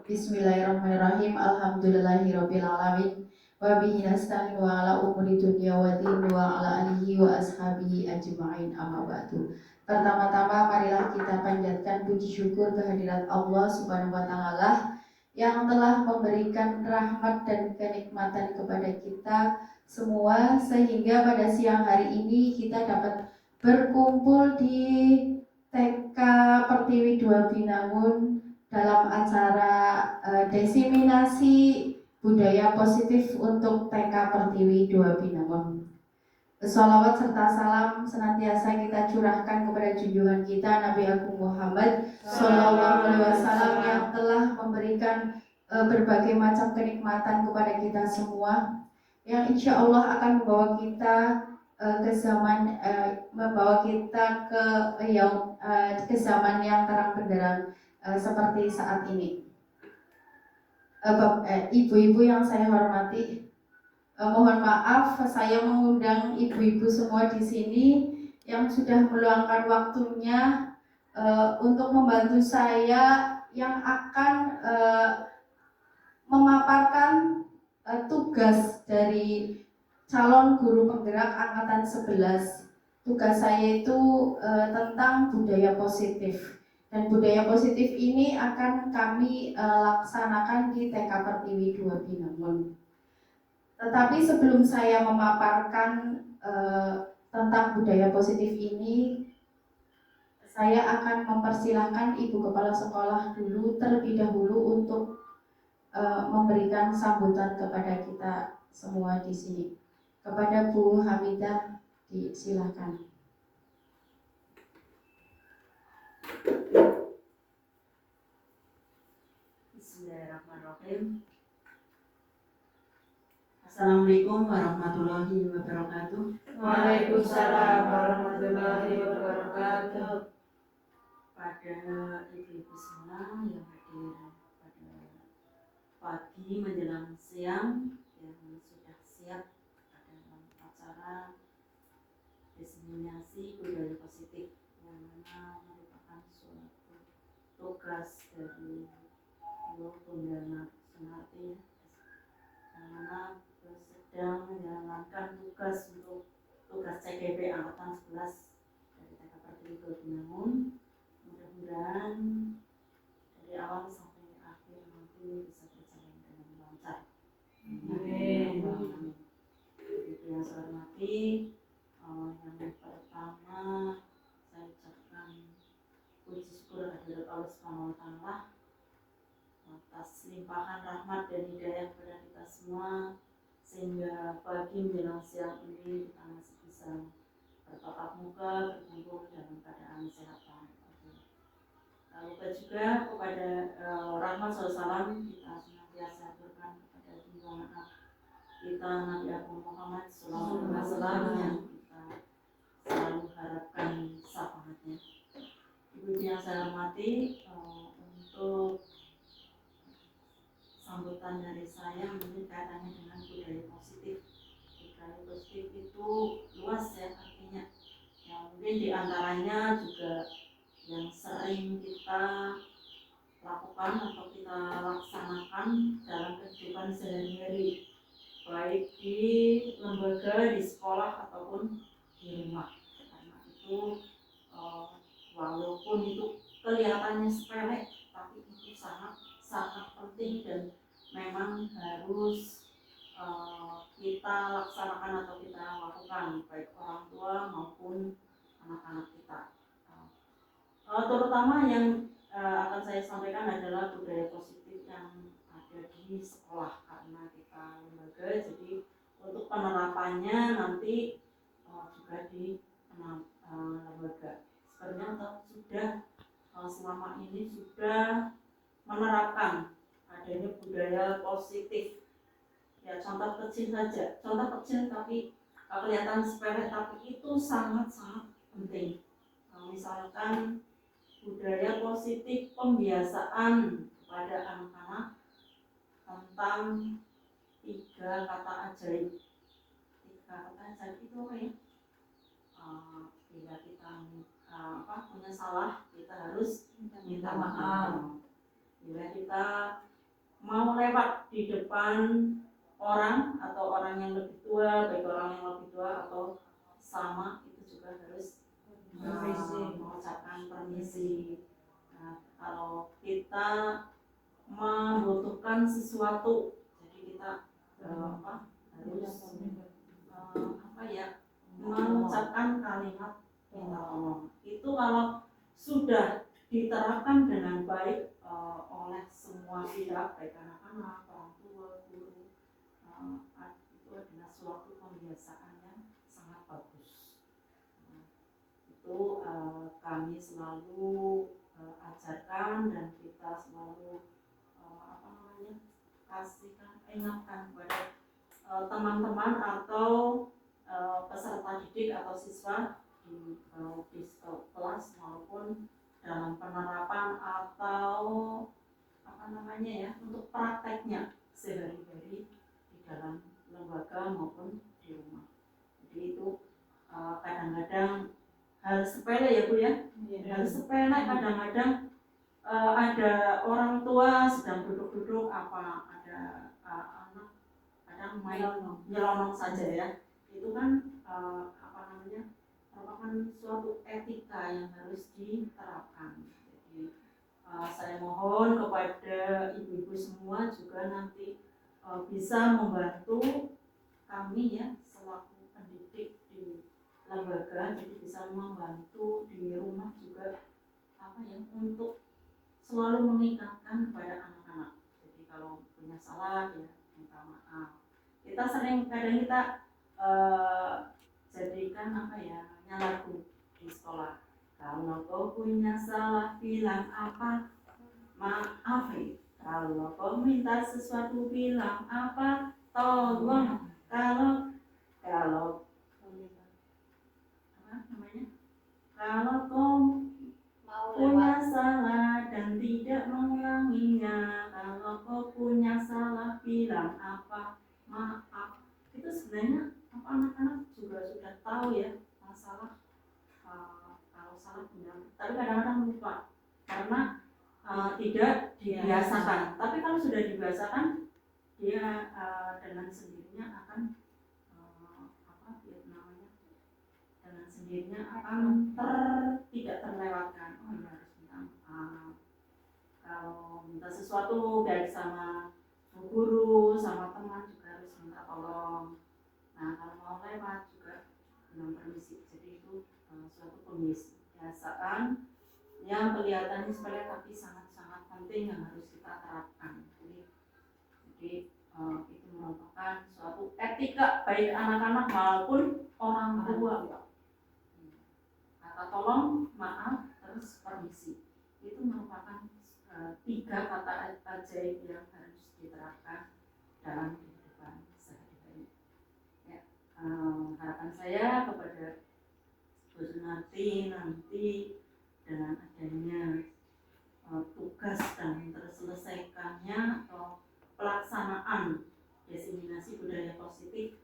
Bismillahirrahmanirrahim. Alhamdulillahirabbil alamin. Wa bihi nasta'in wa ala umuri dunya wa din wa ala alihi wa ashabihi ajma'in, amma ba'du. Pertama-tama marilah kita panjatkan puji syukur kehadirat Allah Subhanahu wa taala yang telah memberikan rahmat dan kenikmatan kepada kita semua, sehingga pada siang hari ini kita dapat berkumpul di TK Pertiwi 2 Binangun dalam acara desiminasi budaya positif untuk TK Pertiwi 2 Binangun. Sholawat serta salam senantiasa kita curahkan kepada junjungan kita Nabi Agung Muhammad Sallallahu Alaihi Wasallam yang telah memberikan berbagai macam kenikmatan kepada kita semua, yang insya Allah akan membawa kita ke zaman ke zaman yang terang benderang seperti saat ini. Ibu-ibu yang saya hormati, mohon maaf saya mengundang ibu-ibu semua di sini yang sudah meluangkan waktunya untuk membantu saya yang akan memaparkan tugas dari calon guru penggerak angkatan 11. Tugas saya itu tentang budaya positif. Dan budaya positif ini akan kami laksanakan di TK Pertiwi 2 Binangun. Tetapi sebelum saya memaparkan tentang budaya positif ini, saya akan mempersilahkan Ibu Kepala Sekolah dulu terlebih dahulu untuk memberikan sambutan kepada kita semua di sini. Kepada Bu Hamidah, disilakan. Bismillahirrahmanirrahim. Assalamualaikum warahmatullahi wabarakatuh. Waalaikumsalam warahmatullahi wabarakatuh. Pada ibu-ibu semua yang hadir pada pagi menjelang siang, yang sudah siap pada acara desiminasi budaya positif, yang mana merupakan suatu tugas dari Bunda Sunarti, yang mana sedang menjalankan tugas untuk tugas CGP angkatan 11 dari TK Pertiwi 2 Binangun. Mudah-mudahan dari awal sampai akhir nanti bisa berjalan dengan lancar. Amin. Itu yang saya hormati, yang pertama saya ucapkan puji syukur kehadirat Allah Subhanahu wa taala atas limpahan rahmat dan hidayah kepada kita semua, sehingga pagi menjelang siang ini kita masih bisa bertatap muka, berkumpul dalam keadaan sehat walafiat. Lupa juga kepada rahmat salam kita senantiasa aturkan kepada junjungan kita Nabi Agung Muhammad Sallallahu Alaihi Wasallam yang kita selalu harapkan syafaatnya. Ibu yang saya hormati, untuk sambutan dari saya mungkin kaitannya dengan budaya positif. Budaya positif itu luas ya artinya. Ya, mungkin diantaranya juga yang sering kita lakukan atau kita laksanakan dalam kehidupan sehari-hari, baik di lembaga, di sekolah ataupun di rumah. Karena itu walaupun itu kelihatannya sepele, tapi itu sangat penting dan memang harus kita laksanakan atau kita lakukan, baik orang tua maupun anak-anak kita. Terutama yang akan saya sampaikan adalah budaya positif yang ada di sekolah, karena kita lembaga, jadi untuk penerapannya nanti juga di lembaga. Sebenarnya sudah selama ini sudah menerapkan adanya budaya positif. Ya, contoh kecil saja, contoh kecil tapi kelihatan sepele, tapi itu sangat-sangat penting. Misalkan budaya positif pembiasaan kepada anak-anak tentang 3 kata ajaib. 3 kata ajaib itu apa ya? Bila kita punya salah, kita harus minta maaf. Bila kita mau lewat di depan orang atau orang yang lebih tua, baik orang yang lebih tua atau sama, itu juga harus mengucapkan permisi. Nah, kalau kita membutuhkan sesuatu, jadi kita harus mengucapkan kalimat minta tolong. Itu kalau sudah diterapkan dengan baik oleh semua pihak, baik anak-anak, orang tua, guru, itu adalah suatu pembiasaan yang sangat bagus. Itu kami selalu ajarkan dan kita selalu ingatkan kepada teman-teman atau peserta didik atau siswa di kelas maupun dalam penerapan atau untuk prakteknya sehari-hari di dalam lembaga maupun di rumah. Jadi itu kadang-kadang hal sepele ya Bu ya, hal sepele kadang-kadang ada orang tua sedang duduk-duduk ada anak kadang main nyelonong saja ya, itu kan merupakan suatu etika yang harus diterapkan. Jadi saya mohon kepada ibu-ibu semua juga nanti bisa membantu kami ya selaku pendidik di lembaga, jadi bisa membantu di rumah juga untuk selalu mengingatkan kepada anak-anak. Jadi kalau punya salah ya minta maaf. Kita kadang kita jadikan lagu di sekolah. Kalau kau punya salah bilang apa, maaf. Kalau kau minta sesuatu bilang apa, tolong. Kalau kau punya salah dan tidak mengulanginya, kalau kau punya salah bilang apa, maaf. Itu sebenarnya anak-anak juga sudah tahu ya masalah kalau salah bilang, tapi kadang-kadang lupa karena tidak dibiasakan. Tapi kalau sudah dibiasakan, dia dengan sendirinya akan dengan sendirinya akan tidak terlewatkan. Oh ya, harus minta maaf. Kalau minta sesuatu baik sama guru, sama teman juga harus minta tolong. Nah, kalau mau lewat juga dengan permisi. Jadi itu suatu pembiasaan yang kelihatannya sepele tapi sangat-sangat penting yang harus kita terapkan. Jadi itu merupakan suatu etika baik anak-anak maupun orang tua. Kata tolong, maaf, terus permisi. Itu merupakan 3 kata ajaib yang harus diterapkan dalam kehidupan sehari-hari. Ya, harapan saya kepada Bu Sunarti nanti dengan adanya tugas dan terselesaikannya atau pelaksanaan diseminasi budaya positif,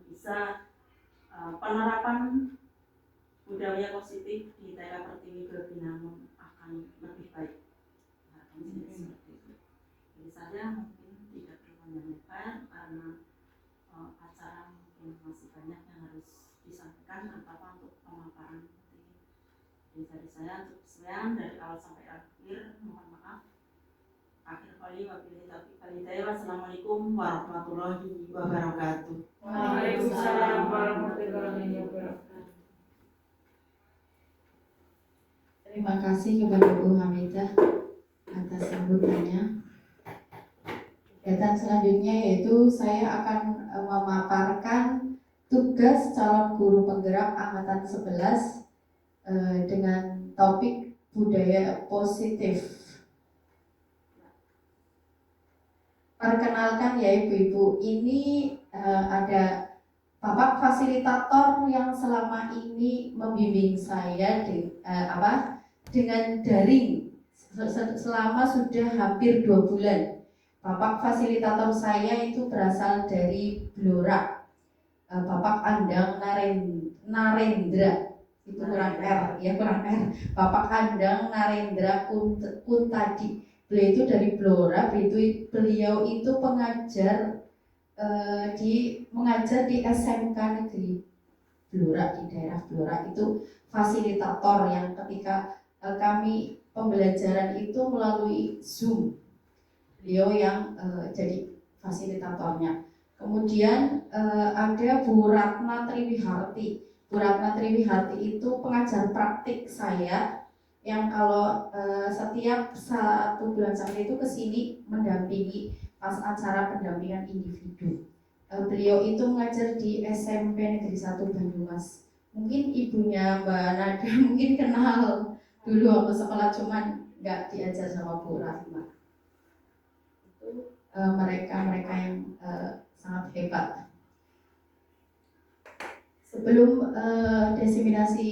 bisa penerapan budaya positif di TK Pertiwi Binangun akan lebih baik. Seperti itu. Jadi saya mungkin tidak berpanjang lebar karena acara mungkin masih banyak yang harus disampaikan, terutama untuk pemaparan. Jadi dari saya cukup sekian dari awal sampai akhir. Mohon maaf. Akhir kali wabillahi taufiq wal hidayah. Wassalamualaikum warahmatullahi wabarakatuh. Waalaikumsalam warahmatullahi wabarakatuh. Terima kasih kepada Bu Hamidah atas sambutannya. Kegiatan selanjutnya yaitu saya akan memaparkan tugas calon guru penggerak angkatan 11 dengan topik budaya positif. Perkenalkan ya ibu-ibu, ini ada Bapak fasilitator yang selama ini membimbing saya dengan daring selama sudah hampir 2 bulan. Bapak fasilitator saya itu berasal dari Blora, Bapak Andang Narendra, itu kurang R. Bapak Andang Narendra Kuntadi Beliau itu dari Blora, beliau itu pengajar mengajar di SMK Negeri Blora, di daerah Blora. Itu fasilitator yang ketika kami pembelajaran itu melalui Zoom, beliau yang jadi fasilitatornya. Kemudian ada Bu Ratna Triwiharti. Bu Ratna Triwiharti itu pengajar praktik saya yang kalau setiap 1 bulan sekali itu kesini mendampingi pas acara pendampingan individu. Beliau itu mengajar di SMP Negeri 1 Banyumas. Mungkin ibunya Mbak Nada mungkin kenal dulu waktu sekolah, cuman nggak diajar sama Bu Ratna. Mereka yang sangat hebat. Sebelum diseminasi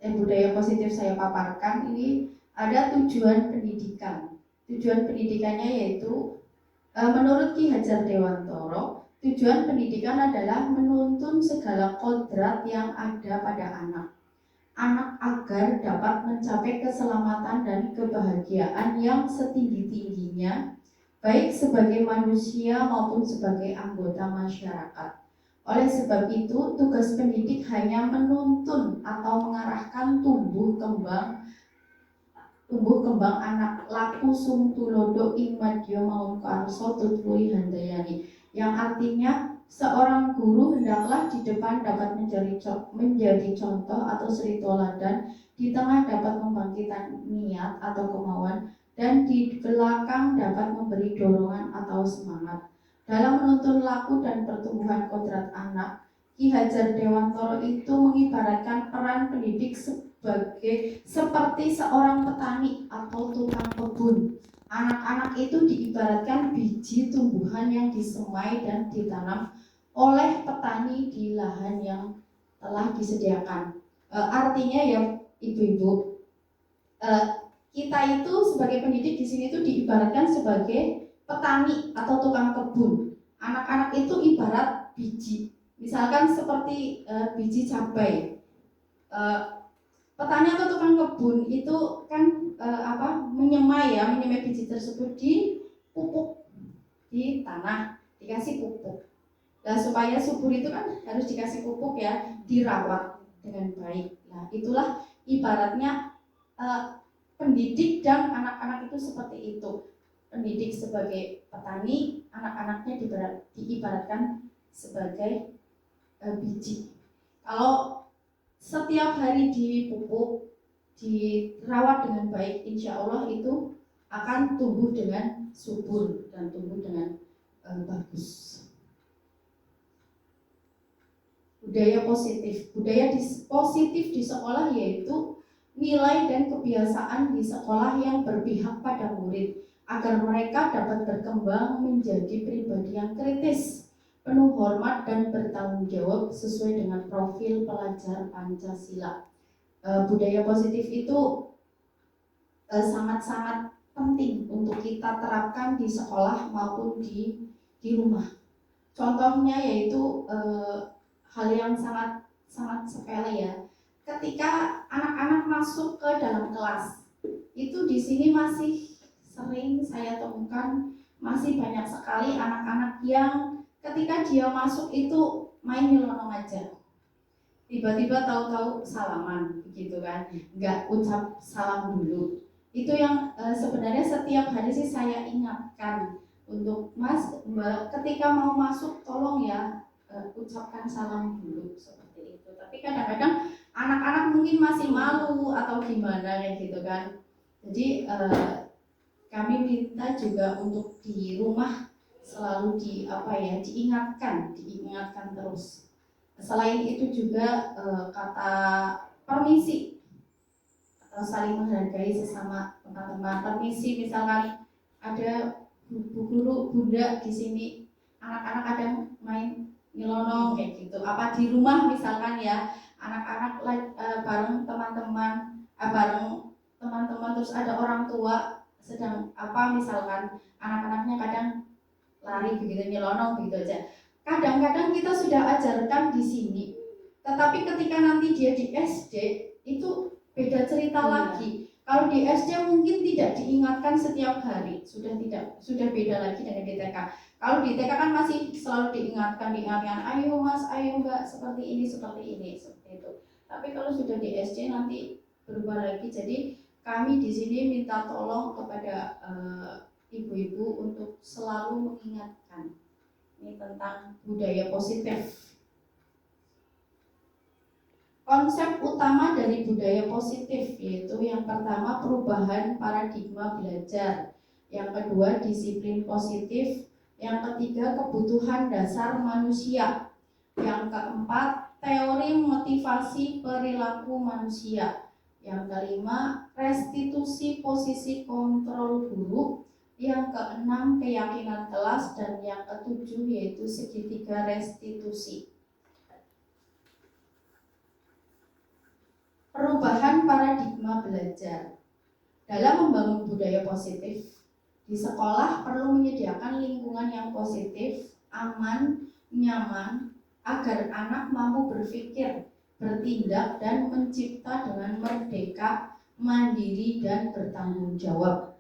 budaya positif saya paparkan, ini ada tujuan pendidikan. Tujuan pendidikannya yaitu menurut Ki Hajar Dewantoro, tujuan pendidikan adalah menuntun segala kodrat yang ada pada anak agar dapat mencapai keselamatan dan kebahagiaan yang setinggi-tingginya, baik sebagai manusia maupun sebagai anggota masyarakat. Oleh sebab itu, tugas pendidik hanya menuntun atau mengarahkan tumbuh kembang anak laku sum tulodo ing madya maum karso tutului handayani, yang artinya seorang guru hendaklah di depan dapat menjadi contoh atau suri toladan, di tengah dapat membangkitkan niat atau kemauan, dan di belakang dapat memberi dorongan atau semangat. Dalam menuntun laku dan pertumbuhan kodrat anak, Ki Hajar Dewantoro itu mengibaratkan peran pendidik seperti seorang petani atau tukang kebun. Anak-anak itu diibaratkan biji tumbuhan yang disemai dan ditanam oleh petani di lahan yang telah disediakan. Artinya ya ibu-ibu, kita itu sebagai pendidik di sini itu diibaratkan sebagai petani atau tukang kebun. Anak-anak itu ibarat biji, misalkan seperti biji cabai. Petani atau tukang kebun itu kan menyemai biji tersebut di pupuk, di tanah dikasih pupuk. Nah, supaya subur itu kan harus dikasih pupuk ya, dirawat dengan baik. Nah, itulah ibaratnya pendidik dan anak-anak itu seperti itu. Pendidik sebagai petani, anak-anaknya diibaratkan sebagai biji. Kalau setiap hari dipupuk, dirawat dengan baik, insya Allah itu akan tumbuh dengan subur dan tumbuh dengan bagus. Budaya positif. Positif di sekolah yaitu nilai dan kebiasaan di sekolah yang berpihak pada murid agar mereka dapat berkembang menjadi pribadi yang kritis, penuh hormat dan bertanggung jawab sesuai dengan profil pelajar Pancasila. Budaya positif itu sangat-sangat penting untuk kita terapkan di sekolah maupun di rumah. Contohnya yaitu hal yang sangat sepele ya. Ketika anak-anak masuk ke dalam kelas, itu di sini masih sering saya temukan masih banyak sekali anak-anak yang ketika dia masuk itu main nyelonong aja. Tiba-tiba tahu-tahu salaman begitu kan, nggak ucap salam dulu. Itu yang sebenarnya setiap hari sih saya ingatkan untuk Mas, Mbak, ketika mau masuk tolong ya ucapkan salam dulu seperti itu. Tapi kadang-kadang anak-anak mungkin masih malu atau gimana kayak gitu kan. Jadi kami minta juga untuk di rumah selalu diingatkan terus. Selain itu juga kata permisi atau saling menghargai sesama teman-teman. Permisi, misalkan ada bu guru, bunda di sini, anak-anak ada main nyelonong kayak gitu. Apa di rumah misalkan ya, anak-anak bareng teman-teman, terus ada orang tua sedang misalkan anak-anaknya kadang lari begitu, nyelonong begitu aja. Kadang-kadang kita sudah ajarkan di sini, tetapi ketika nanti dia di SD itu beda cerita lagi. Kalau di SD mungkin tidak diingatkan setiap hari, sudah beda lagi dengan di TK. Kalau di TK kan masih selalu diingatkan, ayo mas, ayo mbak, seperti ini, seperti itu. Tapi kalau sudah di SD nanti berubah lagi. Jadi kami di sini minta tolong kepada ibu-ibu untuk selalu mengingatkan ini tentang budaya positif. Konsep utama dari budaya positif yaitu yang pertama perubahan paradigma belajar, yang kedua disiplin positif, yang ketiga kebutuhan dasar manusia, yang keempat teori motivasi perilaku manusia, yang kelima restitusi posisi kontrol guru, yang keenam keyakinan kelas, dan yang ketujuh yaitu segitiga restitusi. Perubahan paradigma belajar. Dalam membangun budaya positif, di sekolah perlu menyediakan lingkungan yang positif, aman, nyaman, agar anak mampu berpikir, bertindak, dan mencipta dengan merdeka, mandiri, dan bertanggung jawab.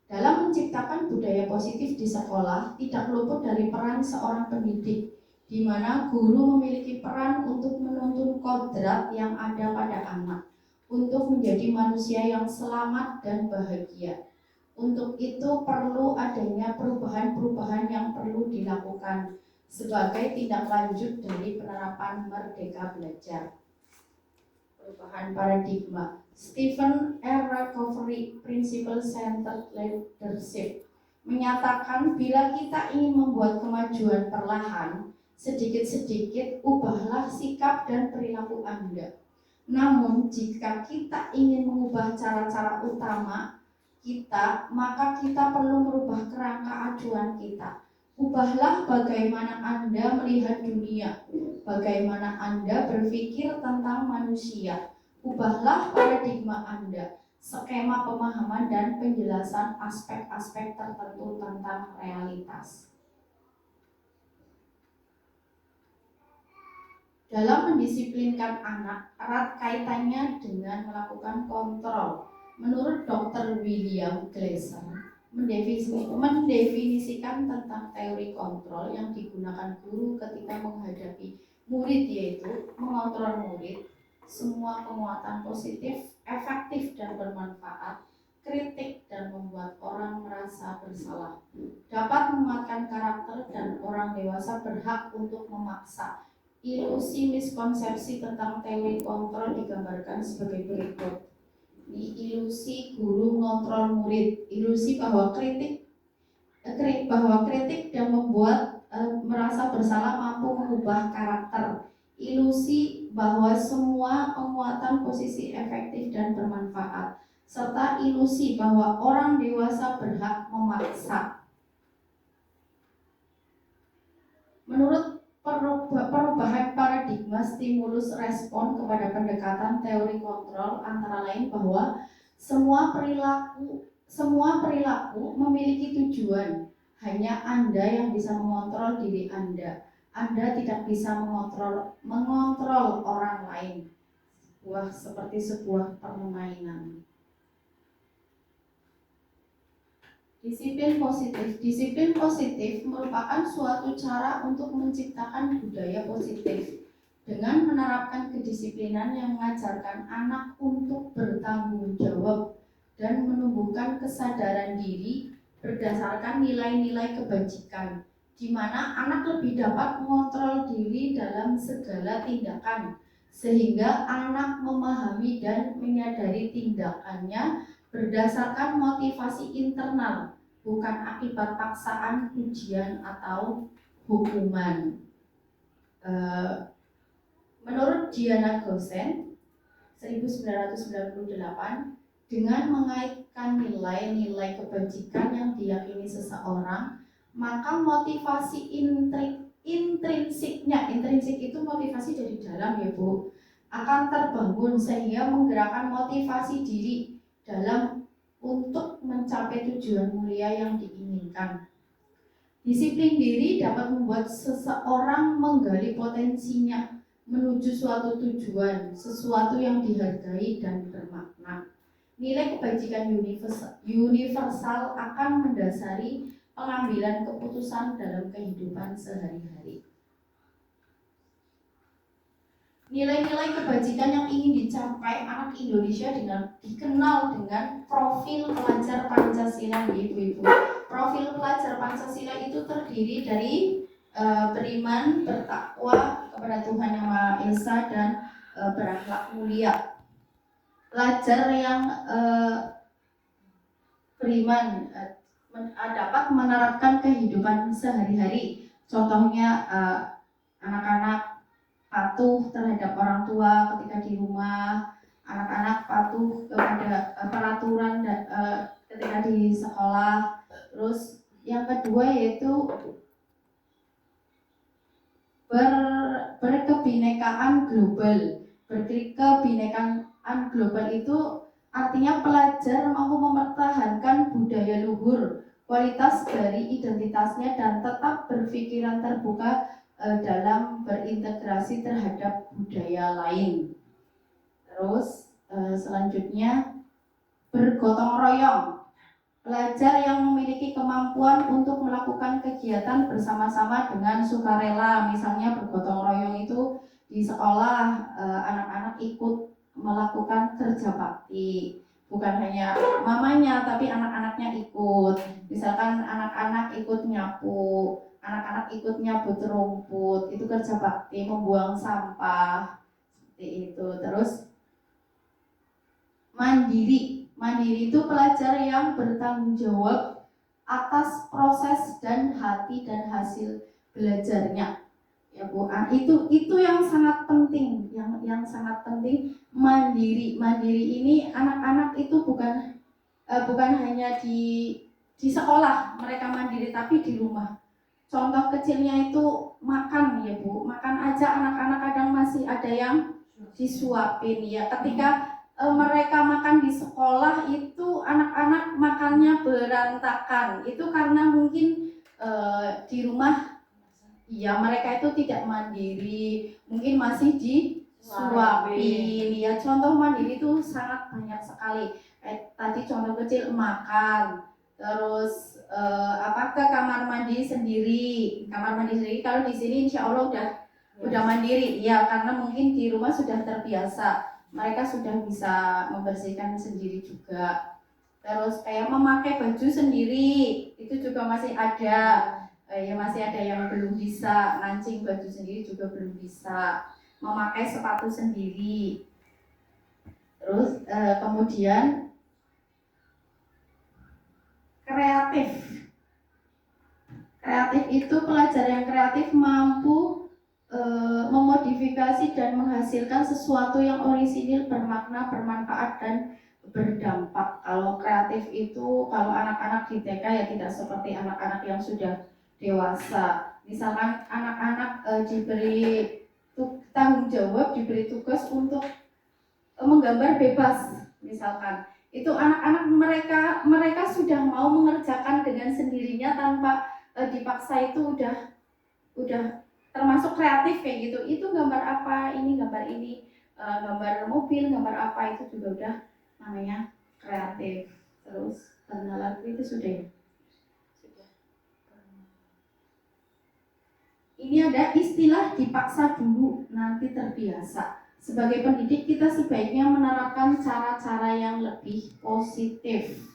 Dalam menciptakan budaya positif di sekolah, tidak luput dari peran seorang pendidik, di mana guru memiliki peran untuk menuntun kodrat yang ada pada anak, untuk menjadi manusia yang selamat dan bahagia. Untuk itu perlu adanya perubahan-perubahan yang perlu dilakukan sebagai tindak lanjut dari penerapan merdeka belajar. Perubahan paradigma. Stephen R. Covey, Principle Centered Leadership, menyatakan bila kita ingin membuat kemajuan perlahan, sedikit-sedikit ubahlah sikap dan perilaku Anda. Namun jika kita ingin mengubah cara-cara utama kita, maka kita perlu merubah kerangka acuan kita. Ubahlah bagaimana Anda melihat dunia, bagaimana Anda berpikir tentang manusia. Ubahlah paradigma Anda, skema pemahaman dan penjelasan aspek-aspek tertentu tentang realitas. Dalam mendisiplinkan anak, erat kaitannya dengan melakukan kontrol. Menurut Dr. William Glasser, mendefinisikan tentang teori kontrol yang digunakan guru ketika menghadapi murid, yaitu mengontrol murid, semua penguatan positif, efektif dan bermanfaat, kritik dan membuat orang merasa bersalah, dapat menguatkan karakter, dan orang dewasa berhak untuk memaksa. Ilusi miskonsepsi tentang teori kontrol digambarkan sebagai berikut. Ini ilusi guru mengontrol murid, ilusi bahwa kritik dan membuat merasa bersalah mampu mengubah karakter, ilusi bahwa semua penguatan posisi efektif dan bermanfaat, serta ilusi bahwa orang dewasa berhak memaksa. Menurut perubahan paradigma stimulus respon kepada pendekatan teori kontrol antara lain bahwa semua perilaku memiliki tujuan. Hanya Anda yang bisa mengontrol diri Anda. Anda tidak bisa mengontrol orang lain. Seperti sebuah permainan. Disiplin positif merupakan suatu cara untuk menciptakan budaya positif dengan menerapkan kedisiplinan yang mengajarkan anak untuk bertanggung jawab dan menumbuhkan kesadaran diri berdasarkan nilai-nilai kebajikan, di mana anak lebih dapat mengontrol diri dalam segala tindakan, sehingga anak memahami dan menyadari tindakannya berdasarkan motivasi internal, bukan akibat paksaan, ujian, atau hukuman. Menurut Diana Gosen 1998, dengan mengaitkan nilai-nilai kebajikan yang diyakini seseorang, maka motivasi intrinsik itu motivasi dari dalam ya Bu, akan terbangun sehingga menggerakkan motivasi diri dalam untuk mencapai tujuan mulia yang diinginkan. Disiplin diri dapat membuat seseorang menggali potensinya menuju suatu tujuan, sesuatu yang dihargai dan bermakna. Nilai kebajikan universal akan mendasari pengambilan keputusan dalam kehidupan sehari-hari. Nilai-nilai kebajikan yang ingin dicapai anak Indonesia dikenal dengan profil pelajar Pancasila, Ibu-ibu. Profil pelajar Pancasila itu terdiri dari beriman, bertakwa kepada Tuhan Yang Maha Esa dan berakhlak mulia. Pelajar yang beriman dapat menerapkan kehidupan sehari-hari. Contohnya anak-anak patuh terhadap orang tua ketika di rumah, anak-anak patuh kepada peraturan ketika di sekolah. Terus yang kedua yaitu berkebinekaan global. Berkebinekaan global itu artinya pelajar mampu mempertahankan budaya luhur, kualitas dari identitasnya dan tetap berpikiran terbuka dalam berintegrasi terhadap budaya lain. Terus selanjutnya bergotong royong. Pelajar yang memiliki kemampuan untuk melakukan kegiatan bersama-sama dengan sukarela, misalnya bergotong royong itu di sekolah anak-anak ikut melakukan kerja bakti. Bukan hanya mamanya tapi anak-anaknya ikut. Misalkan anak-anak ikut nyapu, anak-anak ikut nyabut rumput, itu kerja bakti, membuang sampah seperti itu. Terus mandiri itu pelajar yang bertanggung jawab atas proses dan hati dan hasil belajarnya, ya Bu. Itu yang sangat penting, yang sangat penting. Mandiri ini anak-anak itu bukan hanya di sekolah mereka mandiri, tapi di rumah. Contoh kecilnya itu makan, ya Bu. Makan aja anak-anak kadang masih ada yang disuapin, ya. Ketika mereka makan di sekolah itu anak-anak makannya berantakan. Itu karena mungkin di rumah ya mereka itu tidak mandiri, mungkin masih disuapin. Ya, contoh mandiri itu sangat banyak sekali. Tadi contoh kecil makan, terus ke kamar mandi sendiri. Kalau di sini insya Allah udah mandiri, ya, karena mungkin di rumah sudah terbiasa. Mereka sudah bisa membersihkan sendiri juga. Terus kayak memakai baju sendiri itu juga masih ada, ya masih ada yang belum bisa. Mancing baju sendiri juga belum bisa. Memakai sepatu sendiri. Terus kemudian kreatif itu pelajar yang kreatif mampu memodifikasi dan menghasilkan sesuatu yang orisinil, bermakna, bermanfaat dan berdampak. Kalau kreatif itu, kalau anak-anak di TK ya tidak seperti anak-anak yang sudah dewasa. Misalkan anak-anak diberi tanggung jawab, diberi tugas untuk menggambar bebas, misalkan. Itu anak-anak mereka sudah mau mengerjakan dengan sendirinya tanpa dipaksa. Itu udah termasuk kreatif kayak gitu. Itu gambar apa, ini gambar ini, gambar mobil, gambar apa, itu juga udah namanya kreatif. Terus lagu itu sudah ya? Sudah. Ini ada istilah dipaksa dulu nanti terbiasa. Sebagai pendidik kita sebaiknya menerapkan cara-cara yang lebih positif.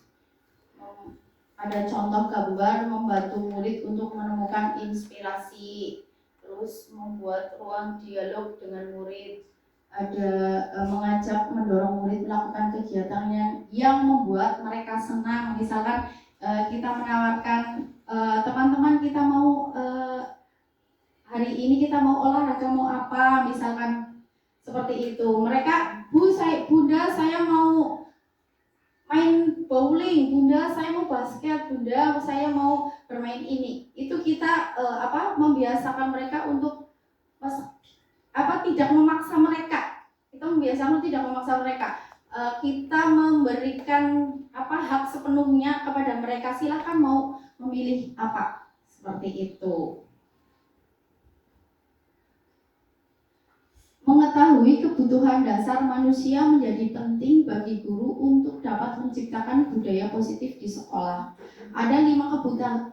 Ada contoh gambar membantu murid untuk menemukan inspirasi, terus membuat ruang dialog dengan murid, ada mengajak mendorong murid melakukan kegiatan yang membuat mereka senang. Misalkan kita menawarkan teman-teman kita mau hari ini kita mau olahraga, mau apa, misalkan seperti itu. Mereka, Bunda saya mau main bowling, Bunda saya mau basket, Bunda saya mau bermain ini. Itu kita membiasakan mereka untuk tidak memaksa mereka. Kita membiasakan tidak memaksa mereka. Kita memberikan hak sepenuhnya kepada mereka. Silakan mau memilih apa, seperti itu. Mengetahui kebutuhan dasar manusia menjadi penting bagi guru untuk dapat menciptakan budaya positif di sekolah. Ada 5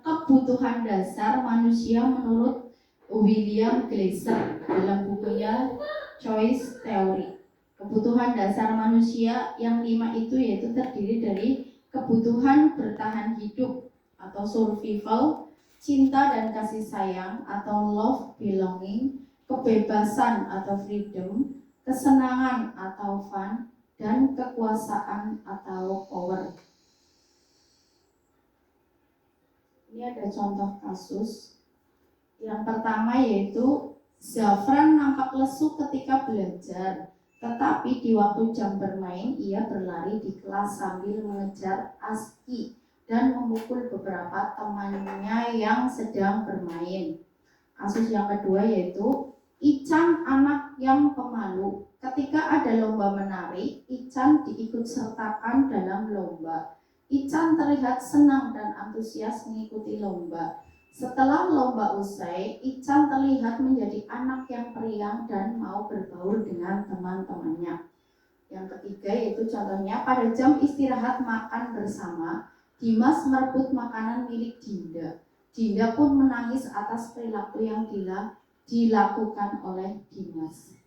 kebutuhan dasar manusia menurut William Glasser dalam bukunya Choice Theory. Kebutuhan dasar manusia yang 5 itu yaitu terdiri dari kebutuhan bertahan hidup atau survival, cinta dan kasih sayang atau love, belonging, kebebasan atau freedom, kesenangan atau fun, dan kekuasaan atau power. Ini ada contoh kasus. Yang pertama yaitu Zafran nampak lesu ketika belajar, tetapi di waktu jam bermain ia berlari di kelas sambil mengejar ASCII dan memukul beberapa temannya yang sedang bermain. Kasus yang kedua yaitu Ican anak yang pemalu. Ketika ada lomba menari, Ican diikut sertakan dalam lomba. Ican terlihat senang dan antusias mengikuti lomba. Setelah lomba usai, Ican terlihat menjadi anak yang periang dan mau berbaur dengan teman-temannya. Yang ketiga yaitu contohnya pada jam istirahat makan bersama, Dimas merebut makanan milik Dinda. Dinda pun menangis atas perilaku yang dilakukan oleh Dimas.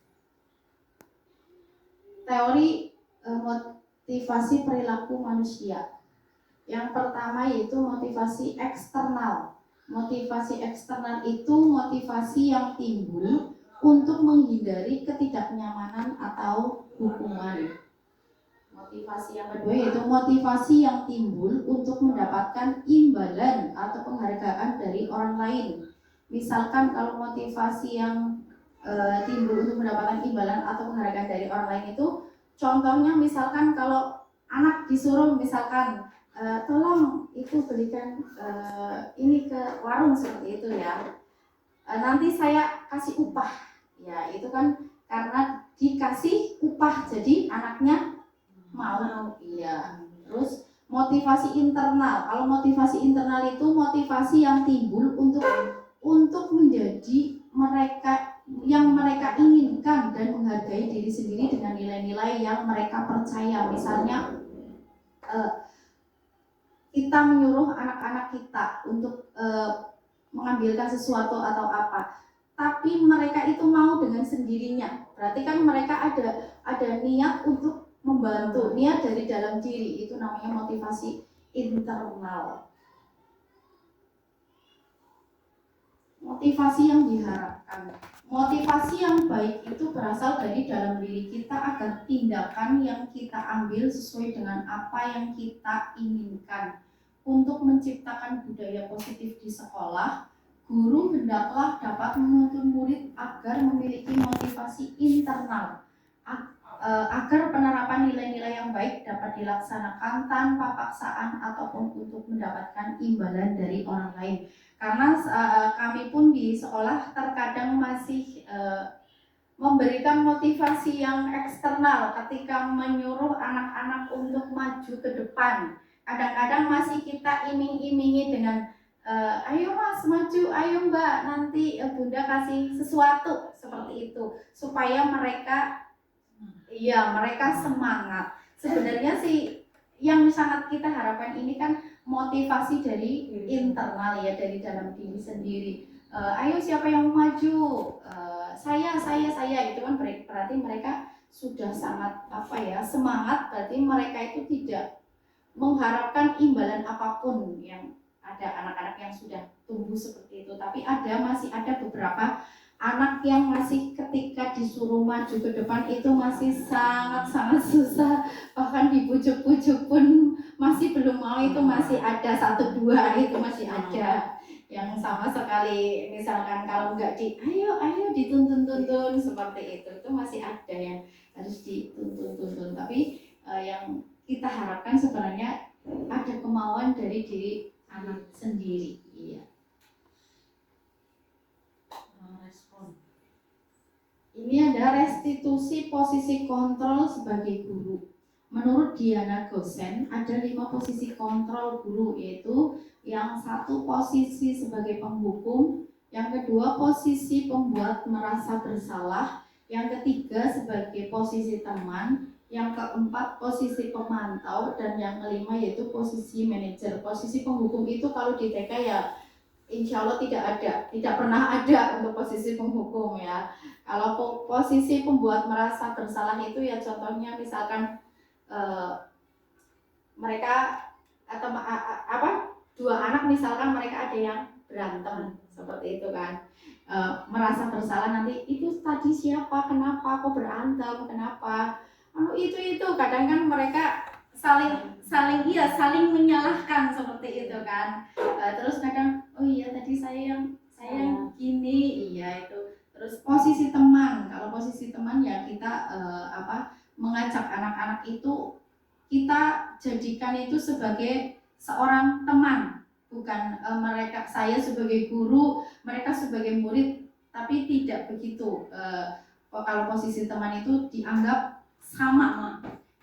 Teori motivasi perilaku manusia. Yang pertama yaitu motivasi eksternal. Motivasi eksternal itu motivasi yang timbul untuk menghindari ketidaknyamanan atau hukuman. Motivasi yang kedua yaitu motivasi yang timbul untuk mendapatkan imbalan atau penghargaan dari orang lain. Misalkan kalau motivasi yang timbul untuk mendapatkan imbalan atau penghargaan dari orang lain itu, contohnya misalkan kalau anak disuruh misalkan tolong itu belikan ini ke warung seperti itu ya, nanti saya kasih upah, ya itu kan karena dikasih upah jadi anaknya mau, iya. Terus motivasi internal, kalau motivasi internal itu motivasi yang timbul untuk menjadi mereka yang mereka inginkan dan menghargai diri sendiri dengan nilai-nilai yang mereka percaya. Misalnya kita menyuruh anak-anak kita untuk mengambilkan sesuatu atau apa, tapi mereka itu mau dengan sendirinya, berarti kan mereka ada niat untuk membantu, niat dari dalam diri, itu namanya motivasi internal. Motivasi yang diharapkan, motivasi yang baik itu berasal dari dalam diri kita agar tindakan yang kita ambil sesuai dengan apa yang kita inginkan. Untuk menciptakan budaya positif di sekolah, guru hendaklah dapat menuntun murid agar memiliki motivasi internal agar penerapan nilai-nilai yang baik dapat dilaksanakan tanpa paksaan ataupun untuk mendapatkan imbalan dari orang lain. Karena kami pun di sekolah terkadang masih memberikan motivasi yang eksternal ketika menyuruh anak-anak untuk maju ke depan. Kadang-kadang masih kita iming-imingi dengan ayo mas maju, ayo mbak nanti bunda kasih sesuatu seperti itu supaya mereka semangat. Sebenarnya sih yang sangat kita harapkan ini kan motivasi dari internal ya, dari dalam diri sendiri. Ayo siapa yang mau maju? Saya itu kan berarti mereka sudah sangat semangat, berarti mereka itu tidak mengharapkan imbalan apapun. Yang ada anak-anak yang sudah tumbuh seperti itu, tapi masih ada beberapa anak yang masih ketika disuruh maju ke depan itu masih sangat-sangat susah, bahkan dibujuk-bujuk pun masih belum mau, itu masih ada 1-2 itu masih ada yang sama sekali, misalkan kalau enggak ayo dituntun seperti itu masih ada yang harus dituntun. Tapi yang kita harapkan sebenarnya ada kemauan dari diri anak sendiri. Iya. Ini ada restitusi posisi kontrol sebagai guru. Menurut Diana Gosen ada 5 posisi kontrol guru, yaitu yang satu posisi sebagai penghukum, yang kedua posisi pembuat merasa bersalah, yang ketiga sebagai posisi teman, yang keempat posisi pemantau, dan yang kelima yaitu posisi manajer. Posisi penghukum itu kalau di TK ya insya Allah tidak pernah ada untuk posisi penghukum ya. Kalau posisi pembuat merasa bersalah itu ya contohnya misalkan mereka atau dua anak misalkan mereka ada yang berantem seperti itu kan, merasa bersalah nanti itu tadi siapa, kenapa kok berantem, kenapa itu kadang kan mereka saling menyalahkan seperti itu kan. Terus kadang oh iya tadi saya yang gini, iya itu. Terus posisi teman, kalau posisi teman ya kita mengajak anak-anak itu kita jadikan itu sebagai seorang teman, bukan saya sebagai guru, mereka sebagai murid, tapi tidak begitu. Kalau posisi teman itu dianggap sama.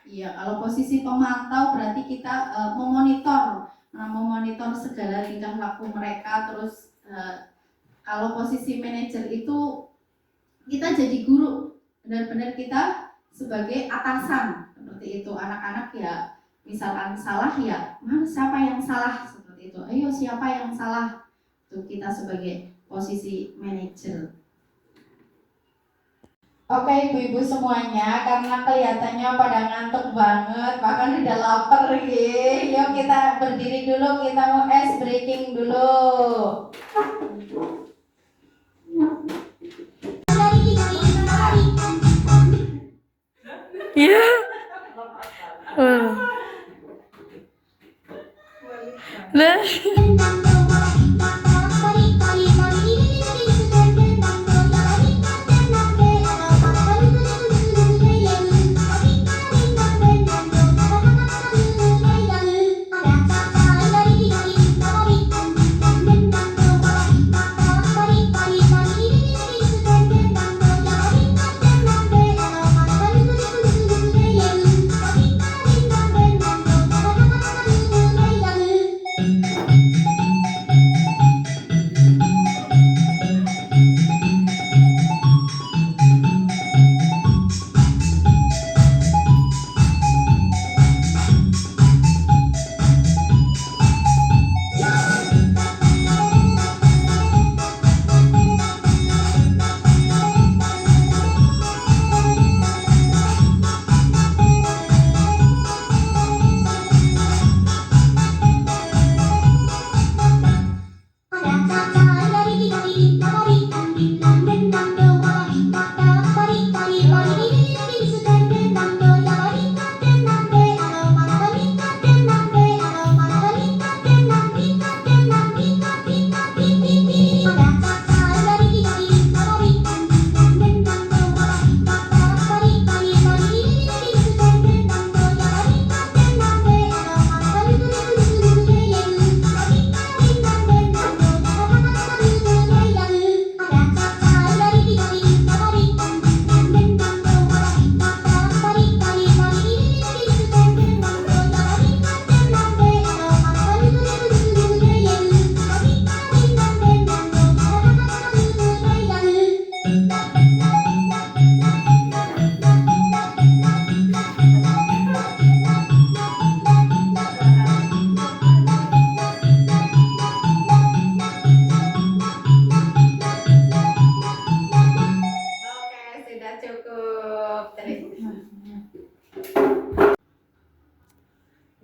Iya, kalau posisi pemantau berarti kita memonitor segala tingkah laku mereka. Terus kalau posisi manajer itu kita jadi guru, benar-benar kita sebagai atasan seperti itu. Anak-anak ya misalkan salah ya siapa yang salah seperti itu, ayo siapa yang salah, itu kita sebagai posisi manajer. Oke ibu-ibu semuanya, karena kelihatannya pada ngantuk banget, bahkan udah lapar ya. Yuk kita berdiri dulu, kita mau ice breaking dulu. Ya. Lah.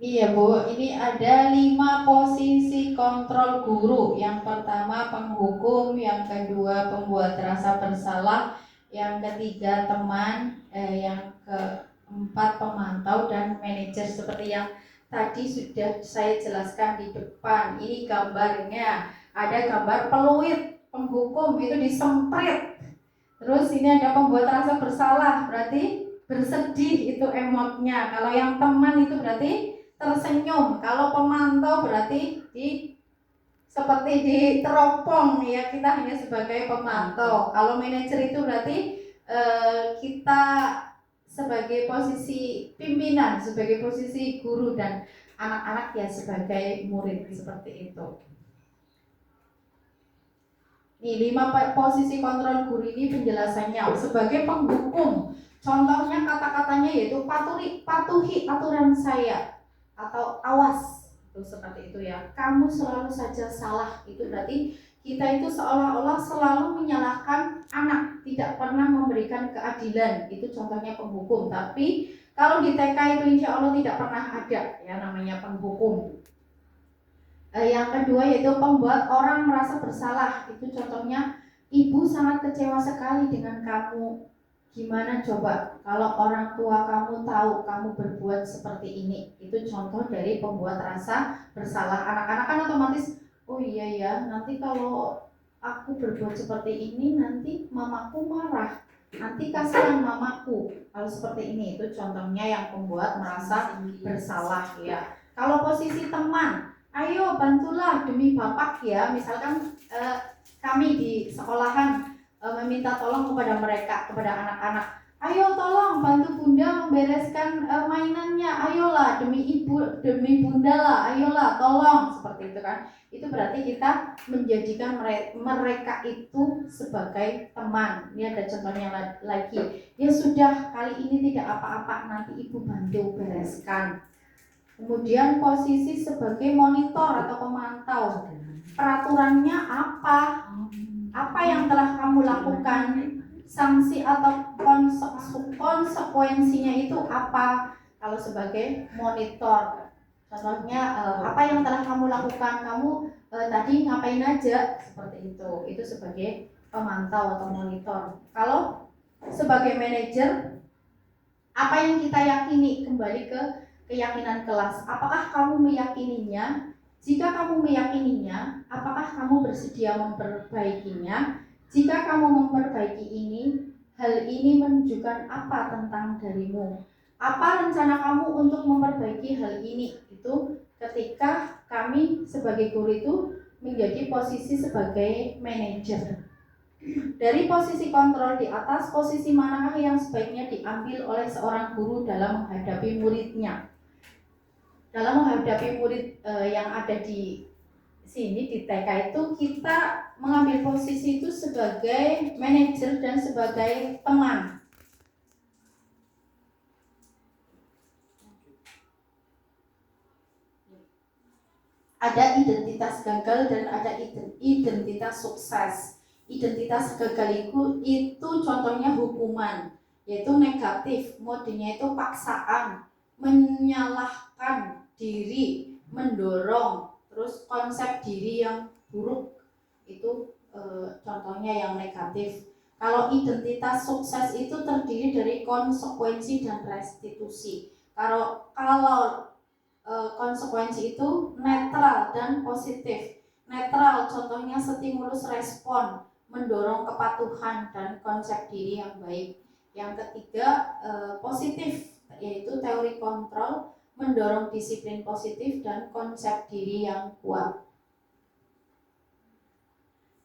Iya Bu, ini ada 5 posisi kontrol guru. Yang pertama penghukum, yang kedua pembuat rasa bersalah, yang ketiga teman, yang keempat pemantau dan manajer. Seperti yang tadi sudah saya jelaskan di depan. Ini gambarnya, ada gambar peluit penghukum itu disemprit. Terus ini ada pembuat rasa bersalah, berarti bersedih itu emotnya. Kalau yang teman itu berarti tersenyum. Kalau pemantau berarti seperti diteropong ya, kita hanya sebagai pemantau. Kalau manajer itu berarti kita sebagai posisi pimpinan, sebagai posisi guru, dan anak-anak ya sebagai murid, seperti itu. Nih, 5 posisi kontrol guru ini penjelasannya sebagai penghukum. Contohnya kata-katanya yaitu patuhi aturan saya atau awas. Itu seperti itu ya. Kamu selalu saja salah. Itu berarti kita itu seolah-olah selalu menyalahkan anak, tidak pernah memberikan keadilan. Itu contohnya penghukum. Tapi kalau di TK itu insya Allah tidak pernah ada ya namanya penghukum. Yang kedua yaitu pembuat orang merasa bersalah. Itu contohnya ibu sangat kecewa sekali dengan kamu. Gimana coba kalau orang tua kamu tahu kamu berbuat seperti ini. Itu contoh dari pembuat rasa bersalah. Anak-anak kan otomatis, oh iya ya, nanti kalau aku berbuat seperti ini nanti mamaku marah. Nanti kasihan mamaku. Kalau seperti ini itu contohnya yang pembuat merasa bersalah ya. Kalau posisi teman, ayo bantulah demi bapak ya. Misalkan kami di sekolahan meminta tolong kepada mereka, kepada anak-anak. Ayo tolong bantu bunda membereskan mainannya. Ayolah demi ibu, demi bunda lah. Ayolah tolong, seperti itu kan. Itu berarti kita menjadikan mereka itu sebagai teman. Ini ada contohnya lagi. Ya sudah, kali ini tidak apa-apa, nanti ibu bantu bereskan. Kemudian posisi sebagai monitor atau pemantau. Peraturannya apa? Apa yang telah kamu lakukan? Sanksi atau konsekuensinya itu apa? Kalau sebagai monitor. Contohnya apa yang telah kamu lakukan? Kamu tadi ngapain aja? Seperti itu. Itu sebagai pemantau atau monitor. Kalau sebagai manajer, apa yang kita yakini? Kembali ke keyakinan kelas. Apakah kamu meyakininya? Jika kamu meyakininya, apakah kamu bersedia memperbaikinya? Jika kamu memperbaiki ini, hal ini menunjukkan apa tentang dirimu? Apa rencana kamu untuk memperbaiki hal ini? Itu ketika kami sebagai guru itu menjadi posisi sebagai manajer. Dari posisi kontrol di atas, posisi manakah yang sebaiknya diambil oleh seorang guru dalam menghadapi muridnya? Dalam menghadapi murid yang ada di sini di TK itu, kita mengambil posisi itu sebagai manajer dan sebagai teman. Ada identitas gagal dan ada identitas sukses. Identitas gagal itu contohnya hukuman, yaitu negatif, modenya itu paksaan, menyalahkan diri, mendorong, terus konsep diri yang buruk, itu contohnya yang negatif. Kalau identitas sukses itu terdiri dari konsekuensi dan restitusi. Kalau konsekuensi itu netral dan positif. Netral contohnya stimulus respon, mendorong kepatuhan dan konsep diri yang baik. Yang ketiga positif, yaitu teori kontrol, mendorong disiplin positif dan konsep diri yang kuat.